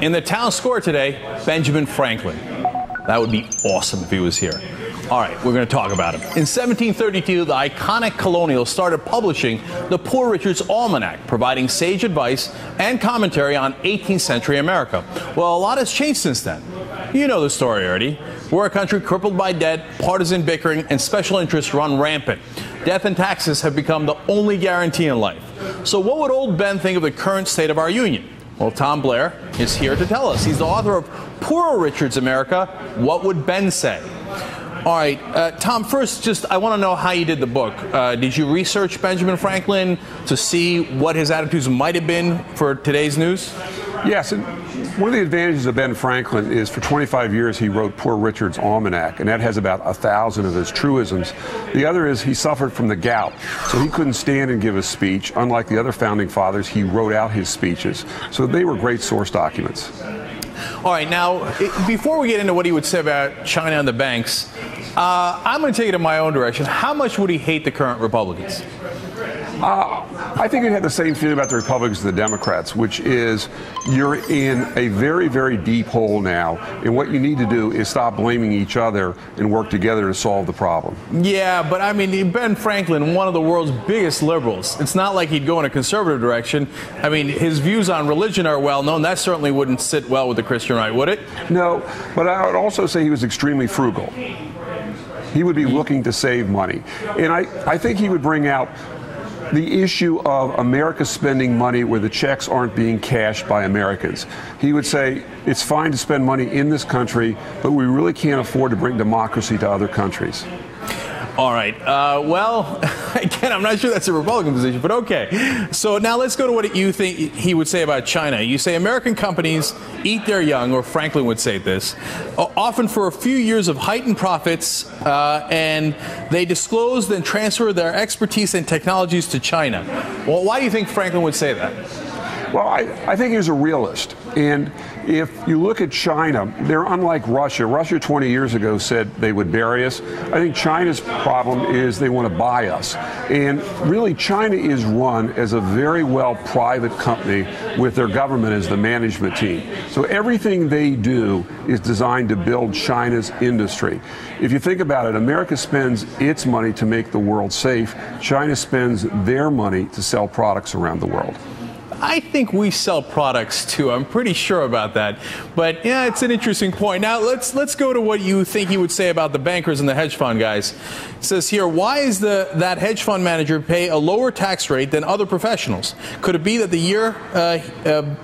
In the town square today, Benjamin Franklin. That would be awesome if he was here. All right, we're going to talk about him. In 1732, the iconic colonial started publishing the Poor Richard's Almanac, providing sage advice and commentary on 18th century America. Well, a lot has changed since then. You know the story already. We're a country crippled by debt, partisan bickering, and special interests run rampant. Death and taxes have become the only guarantee in life. So what would old Ben think of the current state of our union? Well, Tom Blair is here to tell us. He's the author of Poor Richard's America, What Would Ben Say? All right, Tom, first, I want to know how you did the book. Did you research Benjamin Franklin to see what his attitudes might have been for today's news? Yes, and one of the advantages of Ben Franklin is for 25 years he wrote Poor Richard's Almanac, and that has about 1,000 of his truisms. The other is he suffered from the gout, so he couldn't stand and give a speech. Unlike the other founding fathers, he wrote out his speeches. So they were great source documents. All right, now, before we get into what he would say about China and the banks, I'm going to take it in my own direction. How much would he hate the current Republicans? I think he had the same feeling about the Republicans as the Democrats, which is you're in a very, very deep hole now, and what you need to do is stop blaming each other and work together to solve the problem. Yeah, but I mean, Ben Franklin, one of the world's biggest liberals. It's not like he'd go in a conservative direction. I mean, his views on religion are well known. That certainly wouldn't sit well with the Christian right, would it? No, but I would also say he was extremely frugal. He would be looking to save money. And I think he would bring out the issue of America spending money where the checks aren't being cashed by Americans. He would say it's fine to spend money in this country, but we really can't afford to bring democracy to other countries. All right. Well, again, I'm not sure that's a Republican position, but okay. So now let's go to what you think he would say about China. You say American companies eat their young, or Franklin would say this, often for a few years of heightened profits, and they disclose and transfer their expertise and technologies to China. Well, why do you think Franklin would say that? Well, I think he's a realist. And if you look at China, they're unlike Russia. Russia 20 years ago said they would bury us. I think China's problem is they want to buy us. And really, China is run as a very well private company with their government as the management team. So everything they do is designed to build China's industry. If you think about it, America spends its money to make the world safe. China spends their money to sell products around the world. I think we sell products too. I'm pretty sure about that. But yeah, it's an interesting point. Now let's go to what you think he would say about the bankers and the hedge fund guys. It says here, why is that hedge fund manager pay a lower tax rate than other professionals? Could it be that the year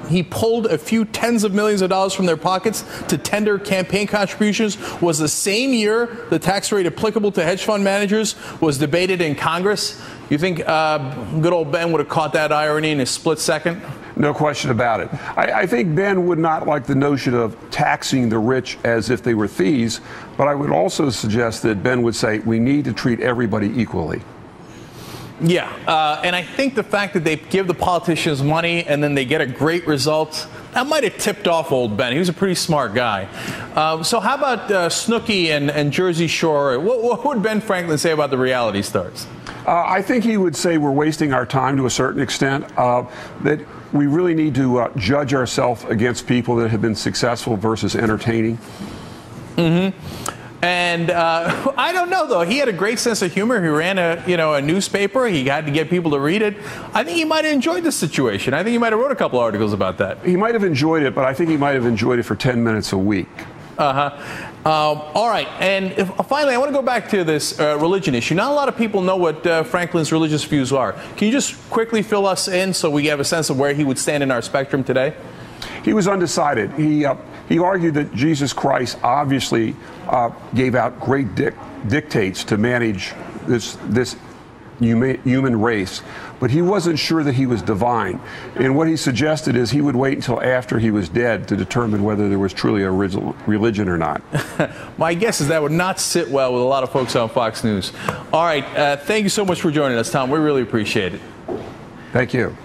he pulled a few tens of millions of dollars from their pockets to tender campaign contributions was the same year the tax rate applicable to hedge fund managers was debated in Congress? You think good old Ben would have caught that irony in a split second? No question about it. I think Ben would not like the notion of taxing the rich as if they were thieves, but I would also suggest that Ben would say we need to treat everybody equally. Yeah, and I think the fact that they give the politicians money and then they get a great result, that might have tipped off old Ben. He was a pretty smart guy. So how about Snooki and Jersey Shore? What would Ben Franklin say about the reality stars? I think he would say we're wasting our time to a certain extent, that we really need to judge ourselves against people that have been successful versus entertaining. Mm-hmm. And I don't know, though. He had a great sense of humor. He ran a newspaper. He had to get people to read it. I think he might have enjoyed the situation. I think he might have wrote a couple articles about that. He might have enjoyed it, but I think he might have enjoyed it for 10 minutes a week. All right. And finally, I want to go back to this religion issue. Not a lot of people know what Franklin's religious views are. Can you just quickly fill us in so we have a sense of where he would stand in our spectrum today? He was undecided. He argued that Jesus Christ obviously gave out great dictates to manage this human race, but he wasn't sure that he was divine. And what he suggested is he would wait until after he was dead to determine whether there was truly a religion or not. My guess is that would not sit well with a lot of folks on Fox News. All right, thank you so much for joining us, Tom. We really appreciate it. Thank you.